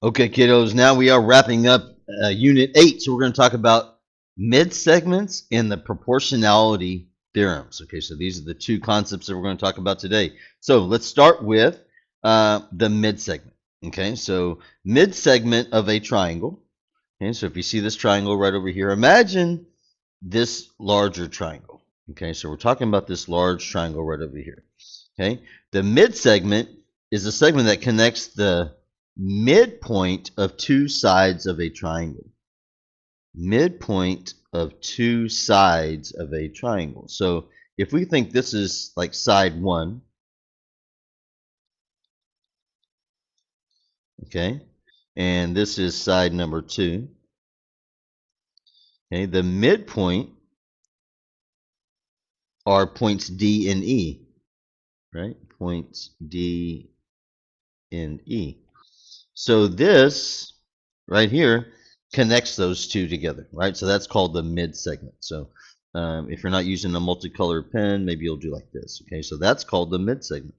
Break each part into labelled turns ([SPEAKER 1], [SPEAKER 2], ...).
[SPEAKER 1] Okay, kiddos, now we are wrapping up Unit 8. So we're going to talk about mid-segments and the proportionality theorems. Okay, so these are the two concepts that we're going to talk about today. So let's start with the mid-segment. Okay, so mid-segment of a triangle. Okay, so if you see this triangle right over here, imagine this larger triangle. Okay, so we're talking about this large triangle right over here. Okay, the mid-segment is a segment that connects the midpoint of two sides of a triangle. Midpoint of two sides of a triangle. So if we think this is like side one, okay, and this is side number two, okay, the midpoint are points D and E, right? Points D and E. So this right here connects those two together, right? So that's called the mid segment. So if you're not using a multicolored pen, maybe you'll do like this. Okay, so that's called the mid segment.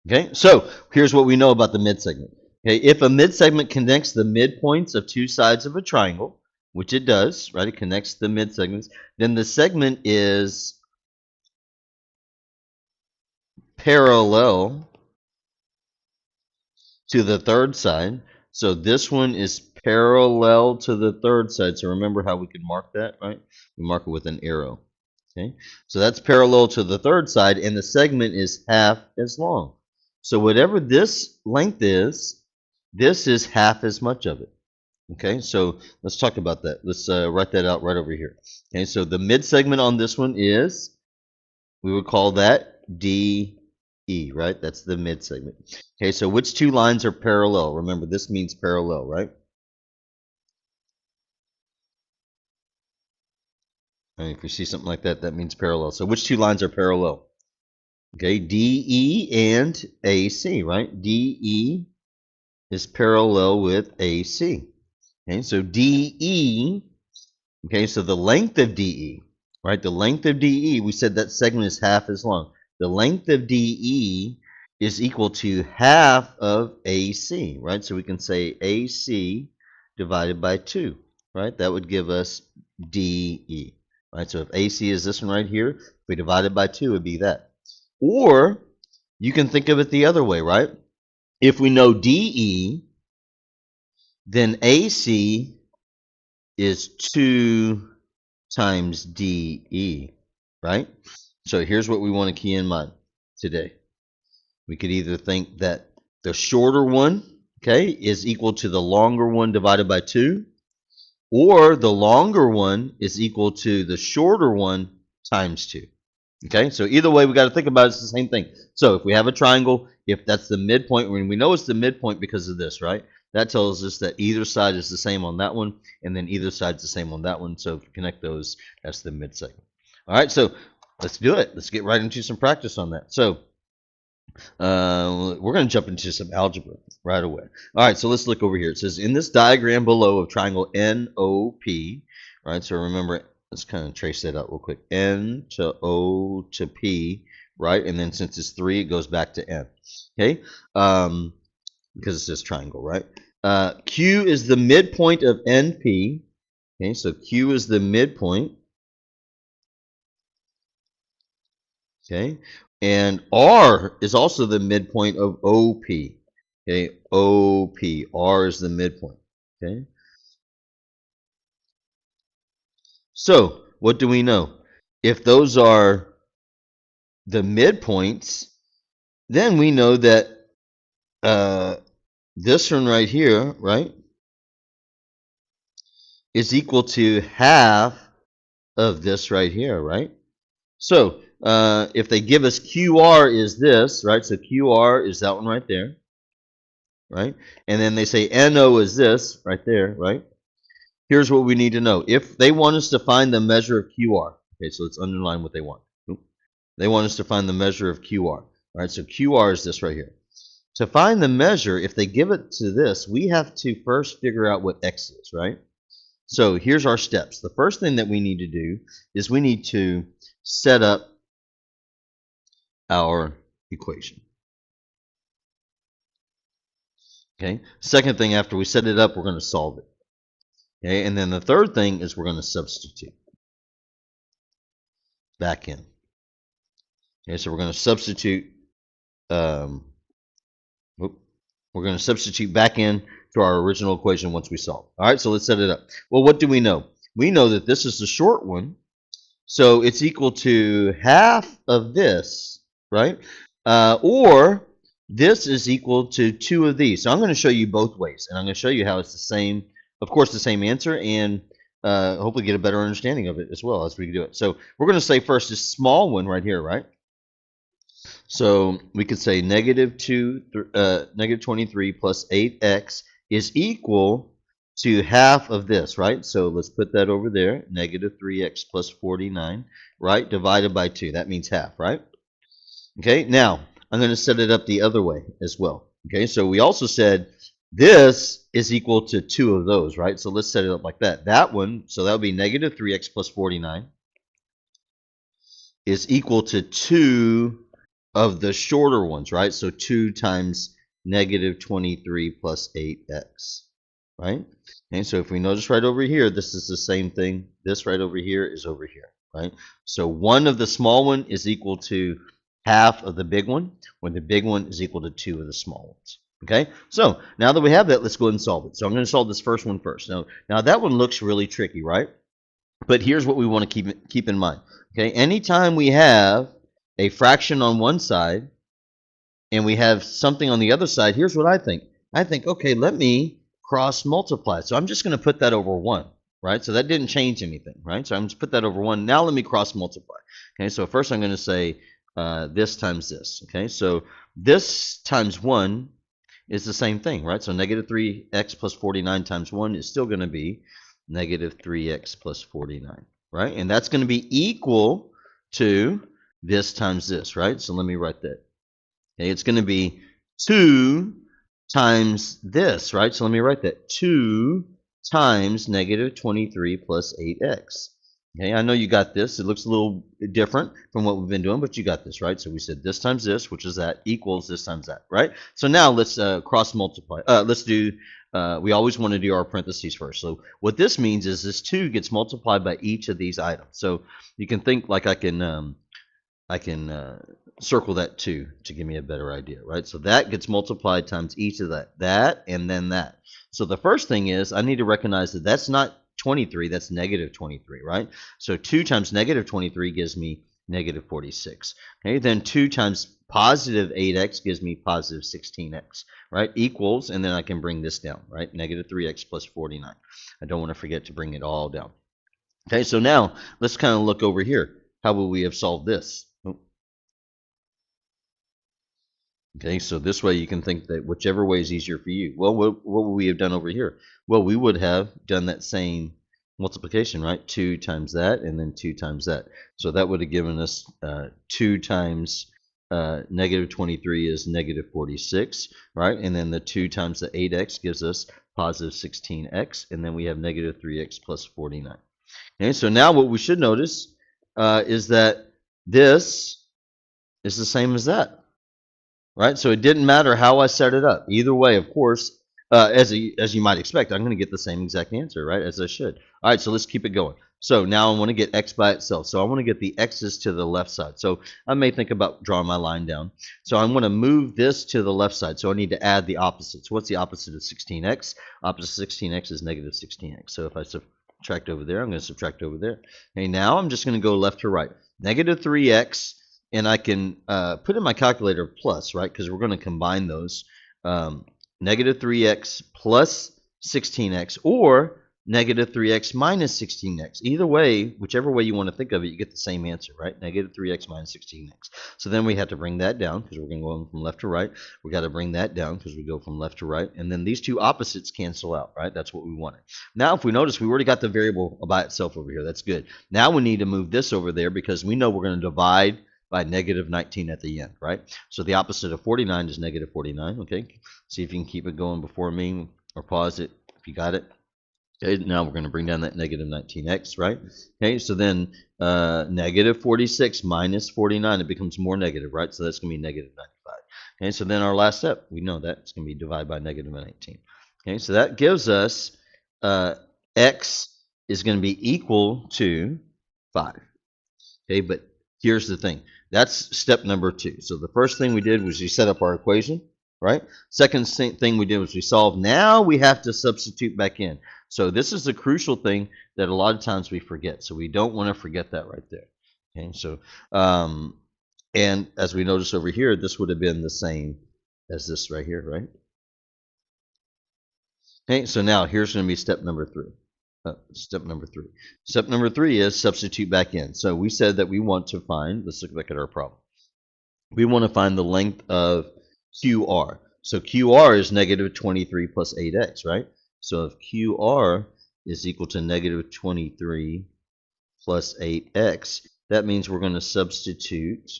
[SPEAKER 1] Okay, so here's what we know about the mid segment. Okay, if a mid segment connects the midpoints of two sides of a triangle, which it does, right? It connects the mid segments, then the segment is parallel to the third side. So this one is parallel to the third side. So remember how we could mark that, right? We mark it with an arrow. Okay, so that's parallel to the third side, and the segment is half as long. So whatever this length is, this is half as much of it. Okay, so let's talk about that. Let's write that out right over here. Okay, so the mid segment on this one is, we would call that DE, right? That's the mid segment. Okay, so which two lines are parallel? Remember, this means parallel, right? And if you see something like that, that means parallel. So which two lines are parallel? Okay, DE and AC, right? DE is parallel with AC. Okay, so DE, okay, so the length of DE, right? The length of DE, we said that segment is half as long. The length of DE is equal to half of AC, right? So we can say AC divided by 2, right? That would give us DE, right? So if AC is this one right here, if we divide it by 2, it would be that. Or you can think of it the other way, right? If we know DE, then AC is 2 times DE, right? So here's what we want to key in mind today. We could either think that the shorter one, okay, is equal to the longer one divided by 2, or the longer one is equal to the shorter one times 2. Okay, so either way, we got to think about it, it's the same thing. So if we have a triangle, if that's the midpoint, when we know it's the midpoint because of this, right? That tells us that either side is the same on that one, and then either side's the same on that one. So if you connect those, that's the mid segment. All right, so let's do it. Let's get right into some practice on that. So we're going to jump into some algebra right away. All right, so let's look over here. It says in this diagram below of triangle NOP, right? So remember, let's kind of trace that out real quick. N to O to P, right? And then since it's 3, it goes back to N. Okay, because it's this triangle, right? Q is the midpoint of NP. Okay, so Q is the midpoint. Okay, and R is also the midpoint of OP. Okay, OP. R is the midpoint. Okay. So what do we know? If those are the midpoints, then we know that this one right here, right, is equal to half of this right here, right? So if they give us QR is this, right? So QR is that one right there, right? And then they say NO is this right there, right? Here's what we need to know. If they want us to find the measure of QR, okay, so let's underline what they want. They want us to find the measure of QR, right? So QR is this right here. To find the measure, if they give it to this, we have to first figure out what X is, right? So here's our steps. The first thing that we need to do is we need to set up our equation. Okay. Second thing, after we set it up, we're going to solve it. Okay. And then the third thing is we're going to substitute back in. Okay. So we're going to substitute. Um, we're going to substitute back in to our original equation once we solve. All right. So let's set it up. Well, what do we know? We know that this is the short one. So it's equal to half of this, right? Or this is equal to 2 of these. So I'm going to show you both ways, and I'm going to show you how it's the same, of course, the same answer, and hopefully get a better understanding of it as well as we do it. So we're going to say first this small one right here, right? So we could say negative 23 plus 8x is equal to half of this, right? So let's put that over there, negative 3x plus 49, right? Divided by 2. That means half, right? Okay, now I'm going to set it up the other way as well. Okay, so we also said this is equal to 2 of those, right? So let's set it up like that. That one, so that would be negative 3x plus 49 is equal to 2 of the shorter ones, right? So 2 times negative 23 plus 8x, right? And so if we notice right over here, this is the same thing. This right over here is over here, right? So 1 of the small one is equal to half of the big one, when the big one is equal to 2 of the small ones. Okay, so now that we have that, let's go ahead and solve it. So I'm going to solve this first one first. Now that one looks really tricky, right? But here's what we want to keep in mind. Okay, anytime we have a fraction on one side and we have something on the other side, here's what I think. I think, okay, let me cross multiply. So I'm just going to put that over 1, right? So that didn't change anything, right? So I'm just put that over 1. Now let me cross multiply. Okay, so first I'm going to say this times this. Okay, so this times 1 is the same thing, right? So negative 3x plus 49 times 1 is still going to be negative 3x plus 49, right? And that's going to be equal to this times this, right? So let me write that. Okay, it's going to be 2 times this, right? So let me write that. 2 times negative 23 plus 8x. Okay, I know you got this. It looks a little different from what we've been doing, but you got this, right? So we said this times this, which is that, equals this times that, right? So now let's cross multiply. Let's do, we always want to do our parentheses first. So what this means is this 2 gets multiplied by each of these items. So you can think like I can circle that 2 to give me a better idea, right? So that gets multiplied times each of that, and then that. So the first thing is I need to recognize that that's not 23, that's negative 23, right? So 2 times negative 23 gives me negative 46. Okay, then 2 times positive 8x gives me positive 16x, right? Equals, and then I can bring this down, right? Negative 3x plus 49. I don't want to forget to bring it all down. Okay, so now let's kind of look over here. How will we have solved this? Okay, so this way you can think that whichever way is easier for you. Well, what would we have done over here? Well, we would have done that same multiplication, right? 2 times that, and then 2 times that. So that would have given us 2 times negative 23 is negative 46, right? And then the 2 times the 8x gives us positive 16x, and then we have negative 3x plus 49. Okay, so now what we should notice is that this is the same as that. Right, so it didn't matter how I set it up. Either way, of course, as you might expect, I'm going to get the same exact answer, right, as I should. All right, so let's keep it going. So now I want to get x by itself. So I want to get the x's to the left side. So I may think about drawing my line down. So I'm going to move this to the left side. So I need to add the opposite. So what's the opposite of 16x? Opposite of 16x is negative 16x. So if I subtract over there, I'm going to subtract over there. Okay, now I'm just going to go left to right. Negative 3x. And I can put in my calculator plus, right? Because we're going to combine those. Negative 3x plus 16x or negative 3x minus 16x. Either way, whichever way you want to think of it, you get the same answer, right? Negative 3x minus 16x. So then we have to bring that down because we're going to go from left to right. We got to bring that down because we go from left to right. And then these two opposites cancel out, right? That's what we wanted. Now, if we notice, we already got the variable by itself over here. That's good. Now we need to move this over there because we know we're going to divide by negative 19 at the end, right? So the opposite of 49 is negative 49, okay? See if you can keep it going before me or pause it if you got it. Okay, now we're going to bring down that negative 19x, right? Okay, so then negative 46 minus 49, it becomes more negative, right? So that's going to be negative 95. Okay, so then our last step, we know that it's going to be divided by negative 19. Okay, so that gives us x is going to be equal to 5. Okay, but here's the thing. That's step number 2. So the first thing we did was we set up our equation, right? Second thing we did was we solved. Now we have to substitute back in. So this is the crucial thing that a lot of times we forget. So we don't want to forget that right there. Okay, so and as we notice over here, this would have been the same as this right here, right? Okay, so now here's going to be step number 3. Step number 3. Step number 3 is substitute back in. So we said that we want to find, let's look back at our problem. We want to find the length of QR. So QR is negative 23 plus 8x, right? So if QR is equal to negative 23 plus 8x, that means we're going to substitute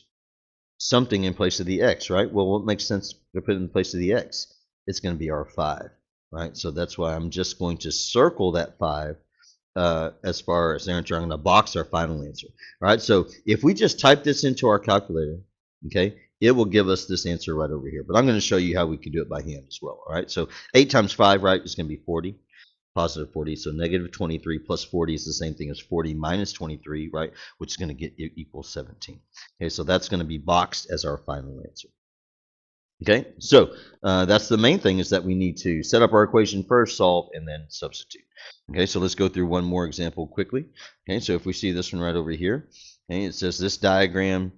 [SPEAKER 1] something in place of the x, right? Well, what makes sense to put in place of the x? It's going to be our 5, right? So that's why I'm just going to circle that 5 as far as the answer. I'm going to box our final answer. All right, so if we just type this into our calculator, okay, it will give us this answer right over here. But I'm going to show you how we can do it by hand as well. All right, so 8 times 5, right, is going to be 40, positive 40. So negative 23 plus 40 is the same thing as 40 minus 23, right, which is going to get equal 17. Okay, so that's going to be boxed as our final answer. Okay, so that's the main thing, is that we need to set up our equation first, solve, and then substitute. Okay, so let's go through one more example quickly. Okay, so if we see this one right over here, okay, it says this diagram,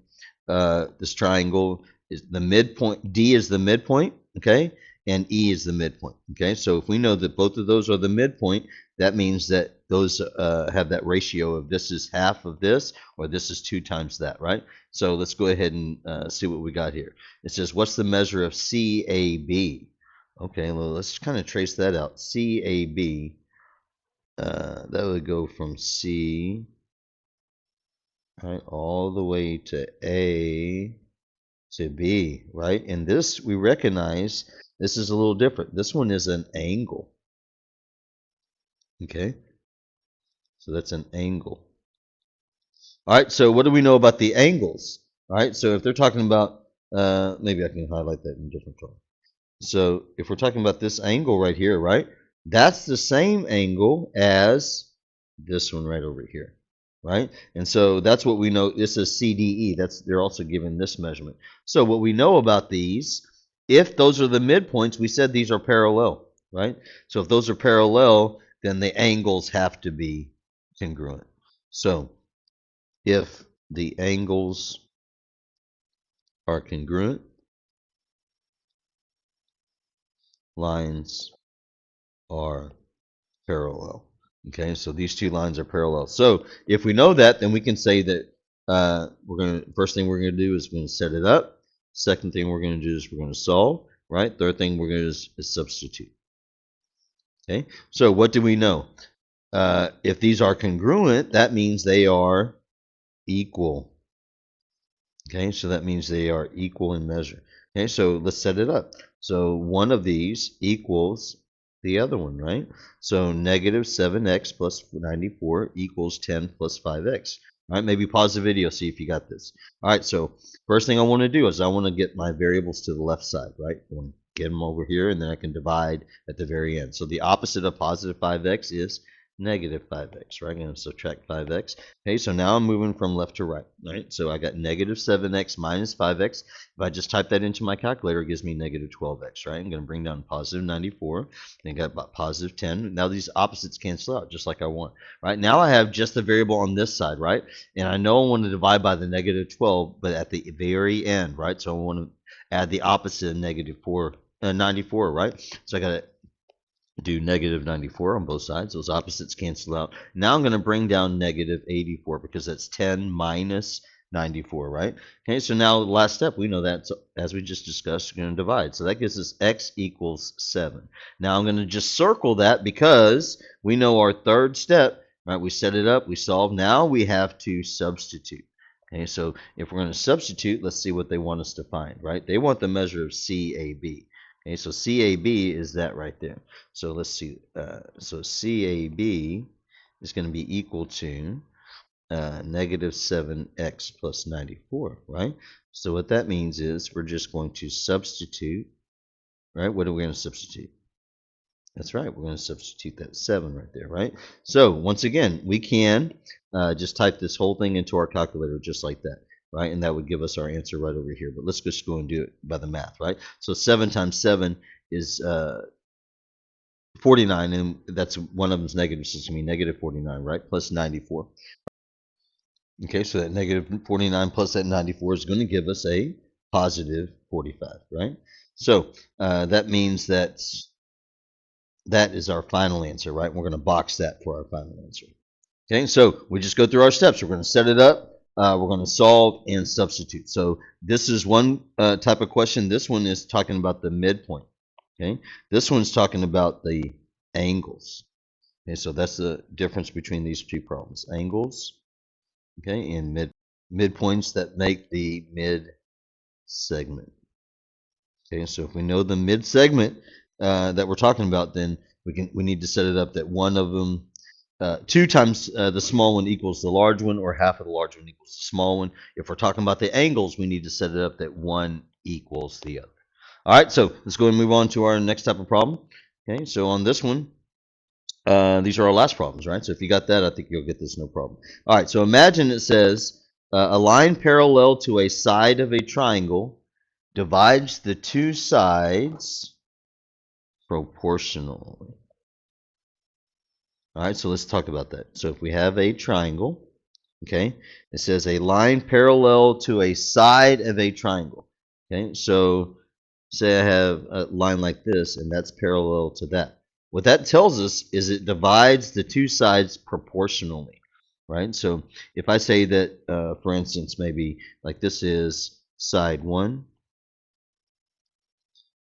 [SPEAKER 1] this triangle is the midpoint, D is the midpoint, okay, and E is the midpoint. Okay, so if we know that both of those are the midpoint, that means that those have that ratio of this is half of this, or this is 2 times that, right? So let's go ahead and see what we got here. It says, what's the measure of CAB? Okay, well, let's kind of trace that out. CAB, that would go from C, right, all the way to A to B, right? And this, we recognize, this is a little different. This one is an angle. Okay, so that's an angle. All right, so what do we know about the angles? All right, so if they're talking about, maybe I can highlight that in a different color. So if we're talking about this angle right here, right, that's the same angle as this one right over here, right? And so that's what we know. This is CDE. They're also given this measurement. So what we know about these, if those are the midpoints, we said these are parallel, right? So if those are parallel, then the angles have to be congruent. So if the angles are congruent, lines are parallel. Okay, so these 2 lines are parallel. So if we know that, then we can say that first thing we're going to do is we're going to set it up. Second thing we're going to do is we're going to solve, right? Third thing we're going to do is substitute. Okay, so what do we know? If these are congruent, that means they are equal. Okay, so that means they are equal in measure. Okay, so let's set it up. So one of these equals the other one, right? So negative 7x plus 94 equals 10 plus 5x. All right, maybe pause the video, see if you got this. All right, so first thing I want to do is I want to get my variables to the left side, right? I want to get them over here, and then I can divide at the very end. So the opposite of positive 5x is negative 5x, right? I'm going to subtract 5x. Okay, so now I'm moving from left to right, right? So I got negative 7x minus 5x. If I just type that into my calculator, it gives me negative 12x, right? I'm going to bring down positive 94, and I got about positive 10. Now these opposites cancel out just like I want, right? Now I have just the variable on this side, right? And I know I want to divide by the negative 12, but at the very end, right? So I want to add the opposite of negative 94, right? So I got to do negative 94 on both sides. Those opposites cancel out. Now I'm going to bring down negative 84 because that's 10 minus 94, right? Okay, so now the last step, we know that, so as we just discussed, we're going to divide. So that gives us x equals 7. Now I'm going to just circle that because we know our third step, right? We set it up, we solve. Now we have to substitute. Okay, so if we're going to substitute, let's see what they want us to find, right? They want the measure of CAB. Okay, so CAB is that right there. So let's see. So CAB is going to be equal to negative 7x plus 94, right? So what that means is we're just going to substitute, right? What are we going to substitute? That's right, we're going to substitute that 7 right there, right? So once again, we can just type this whole thing into our calculator just like that, right? And that would give us our answer right over here. But let's just go and do it by the math, right? So 7 times 7 is 49, and that's one of them's negative, so it's going to be negative 49, right? Plus 94. Okay, so that negative 49 plus that 94 is going to give us a positive 45, right? So that means that that is our final answer, right? We're going to box that for our final answer. Okay, so we just go through our steps. We're going to set it up. We're going to solve and substitute. So this is one type of question. This one is talking about the midpoint. Okay, this one's talking about the angles. Okay, so that's the difference between these two problems: angles, okay, and midpoints that make the mid segment. Okay, so if we know the mid segment that we're talking about, then we need to set it up that one of them, 2 times the small one equals the large one, or half of the large one equals the small one. If we're talking about the angles, we need to set it up that one equals the other. All right, so let's go and move on to our next type of problem. Okay, so on this one, these are our last problems, right? So if you got that, I think you'll get this no problem. All right, so imagine it says a line parallel to a side of a triangle divides the two sides proportionally. All right, so let's talk about that. So if we have a triangle, okay, it says a line parallel to a side of a triangle. Okay, so say I have a line like this, and that's parallel to that. What that tells us is it divides the two sides proportionally, right? So if I say that, for instance, maybe like this is side 1,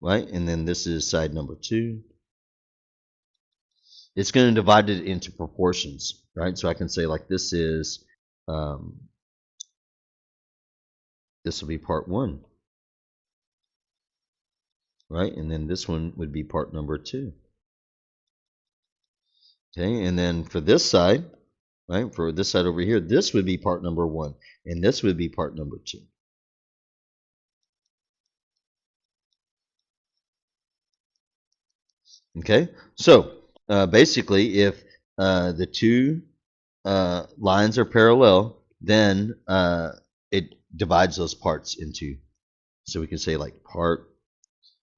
[SPEAKER 1] right? And then this is side number 2. It's going to divide it into proportions, right? So I can say like this is, this will be part 1, right? And then this one would be part number 2. Okay, and then for this side, right, for this side over here, this would be part number 1, and this would be part number 2. Okay, so basically, if the two lines are parallel, then it divides those parts into, so we can say like part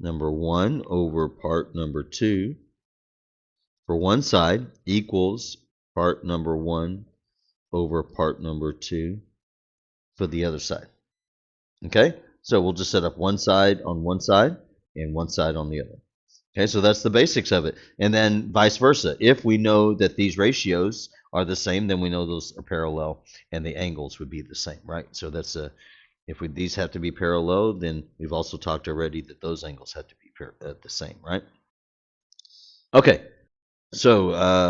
[SPEAKER 1] number 1 over part number 2 for one side equals part number 1 over part number 2 for the other side. Okay, so we'll just set up one side on one side and one side on the other. Okay, so that's the basics of it. And then vice versa. If we know that these ratios are the same, then we know those are parallel and the angles would be the same, right? So that's these have to be parallel, then we've also talked already that those angles have to be the same, right? Okay, so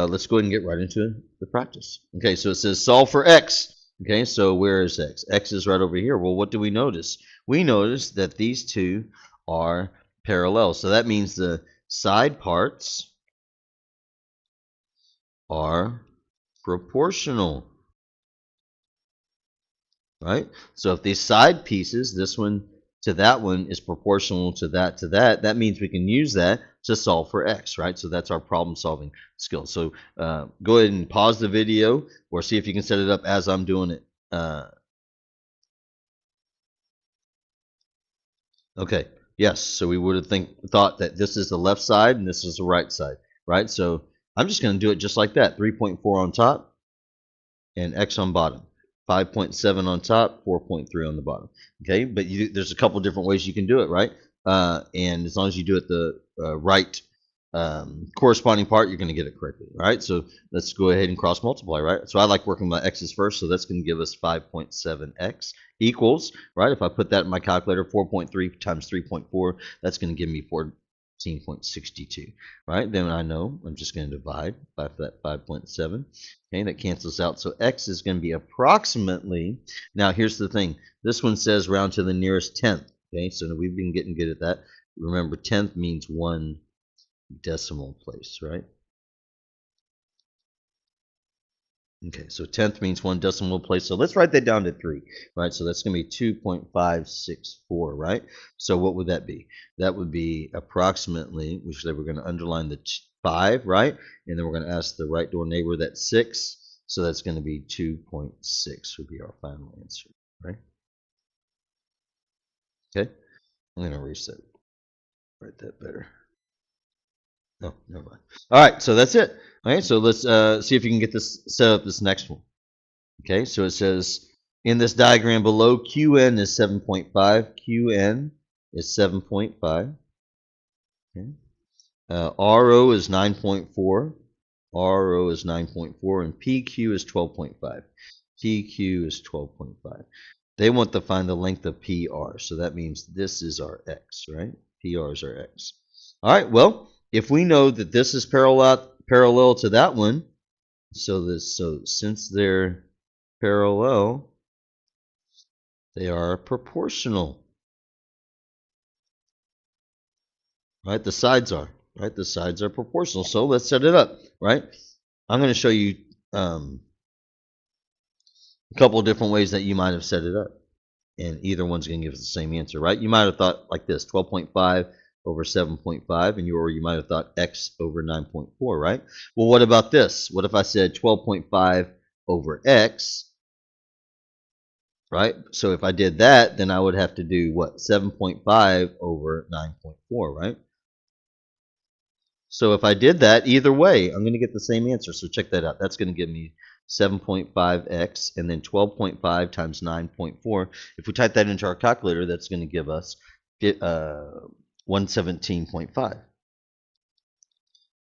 [SPEAKER 1] let's go ahead and get right into the practice. Okay, so it says solve for x. Okay, so where is x? X is right over here. Well, what do we notice? We notice that these two are parallel. So that means the side parts are proportional, right? So if these side pieces, this one to that one is proportional to that, that means we can use that to solve for x, right? So that's our problem solving skill. So go ahead and pause the video or see if you can set it up as I'm doing it. Okay, yes, so we would have thought that this is the left side and this is the right side, right? So I'm just going to do it just like that. 3.4 on top and x on bottom. 5.7 on top, 4.3 on the bottom. Okay, but there's a couple different ways you can do it, right? And as long as you do it the right corresponding part, you're going to get it correctly. All right, so let's go ahead and cross multiply, right? So I like working my x's first, so that's going to give us 5.7x equals, right? If I put that in my calculator, 4.3 times 3.4, that's going to give me 14.62, right? Then I know I'm just going to divide by that 5.7. Okay, that cancels out. So x is going to be approximately, now here's the thing. This one says round to the nearest tenth. Okay, so we've been getting good at that. Remember, tenth means 1 decimal place, right? Okay, so tenth means 1 decimal place. So let's write that down to 3, right? So that's going to be 2.564, right? So what would that be? That would be approximately, we said we're going to underline the 5, right? And then we're going to ask the right door neighbor that's 6. So that's going to be 2.6 would be our final answer, right? Okay, I'm going to reset. Write that better. Oh, never mind. All right, so that's it. All right, so let's see if you can get this set up this next one. Okay, so it says in this diagram below, Qn is 7.5. Qn is 7.5. Okay. RO is 9.4. RO is 9.4, and PQ is 12.5. PQ is 12.5. They want to find the length of PR, so that means this is our X, right? PR is our X. All right, well, if we know that this is parallel to that one, so since they're parallel, they are proportional, right? The sides are, right? The sides are proportional. So let's set it up, right? I'm going to show you a couple of different ways that you might have set it up. And either one's going to give us the same answer, right? You might have thought like this, 12.5 over 7.5, and you might have thought x over 9.4, right? Well, what about this? What if I said 12.5 over x, right? So if I did that, then I would have to do what? 7.5 over 9.4, right? So if I did that, either way, I'm going to get the same answer. So check that out. That's going to give me 7.5x, and then 12.5 times 9.4. If we type that into our calculator, that's going to give us 117.5.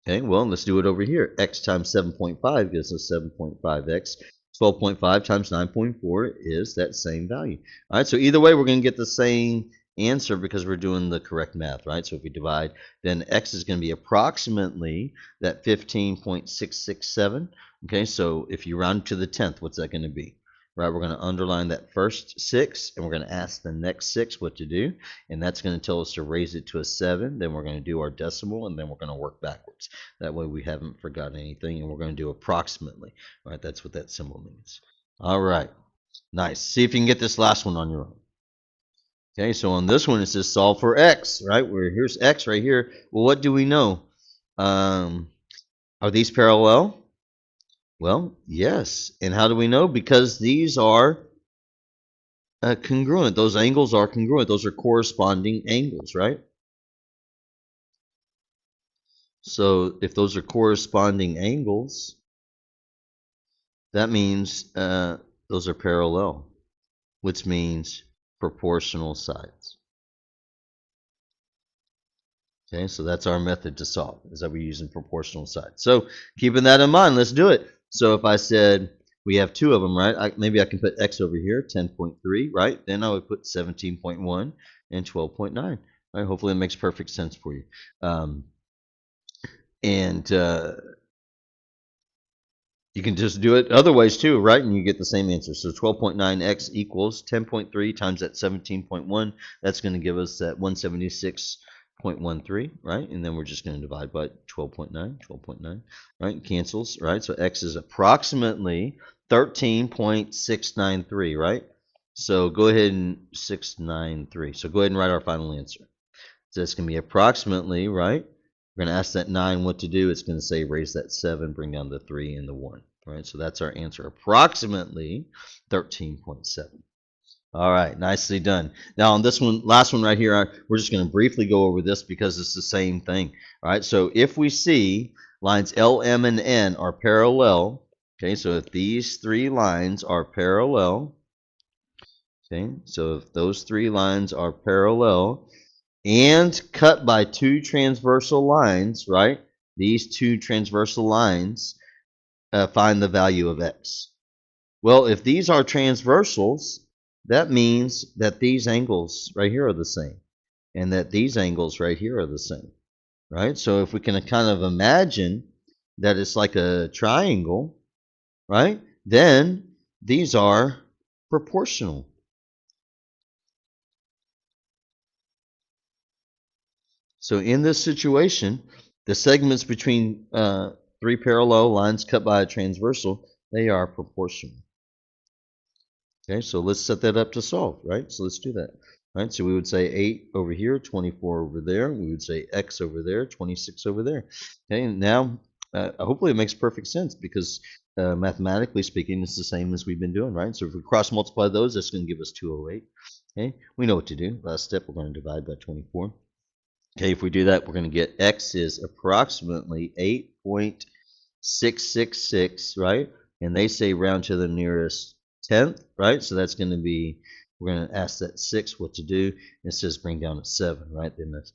[SPEAKER 1] Okay, well, let's do it over here. X times 7.5 gives us 7.5x. 12.5 times 9.4 is that same value. All right, so either way, we're going to get the same answer because we're doing the correct math, right? So if we divide, then x is going to be approximately that 15.667. Okay, so if you round to the 10th, what's that going to be? Right, we're going to underline that first 6, and we're going to ask the next 6 what to do, and that's going to tell us to raise it to a 7. Then we're going to do our decimal, and then we're going to work backwards. That way we haven't forgotten anything, and we're going to do approximately. All right, that's what that symbol means. All right, nice. See if you can get this last one on your own. Okay, so on this one it says solve for x, right? Where here's x right here. Well, what do we know? Are these parallel? Well, yes. And how do we know? Because these are congruent. Those angles are congruent. Those are corresponding angles, right? So if those are corresponding angles, that means those are parallel, which means proportional sides. Okay, so that's our method to solve, is that we're using proportional sides. So keeping that in mind, let's do it. So if I said we have 2 of them, right? Maybe I can put x over here, 10.3, right? Then I would put 17.1 and 12.9. Right? Hopefully it makes perfect sense for you. You can just do it other ways too, right? And you get the same answer. So 12.9x equals 10.3 times that 17.1. That's going to give us that 176.13, right? And then we're just going to divide by 12.9, right? Cancels, right? So x is approximately 13.693, right? So go ahead and 693. So go ahead and write our final answer. So that's going to be approximately, right? We're going to ask that 9 what to do. It's going to say raise that 7, bring down the 3 and the 1. Right? So that's our answer, approximately 13.7. All right, nicely done. Now on this one, last one right here, we're just going to briefly go over this because it's the same thing. All right, so if we see lines L, M, and N are parallel, okay, so if these 3 lines are parallel, okay, so if those 3 lines are parallel, and cut by 2 transversal lines, right? These 2 transversal lines find the value of x. Well, if these are transversals, that means that these angles right here are the same, and that these angles right here are the same, right? So if we can kind of imagine that it's like a triangle, right? Then these are proportional. So in this situation, the segments between three parallel lines cut by a transversal, they are proportional. Okay, so let's set that up to solve, right? So let's do that. Right, so we would say 8 over here, 24 over there. We would say x over there, 26 over there. Okay, and now hopefully it makes perfect sense because mathematically speaking, it's the same as we've been doing, right? So if we cross multiply those, that's going to give us 208. Okay, we know what to do. Last step, we're going to divide by 24. Okay, if we do that, we're going to get x is approximately 8.666, right? And they say round to the nearest tenth, right? So that's going to be, we're going to ask that 6 what to do. It says bring down a 7, right? Then that's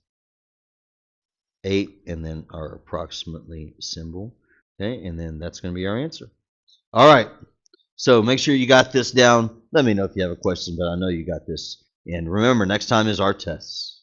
[SPEAKER 1] 8, and then our approximately symbol. Okay, and then that's going to be our answer. All right, so make sure you got this down. Let me know if you have a question, but I know you got this. And remember, next time is our tests.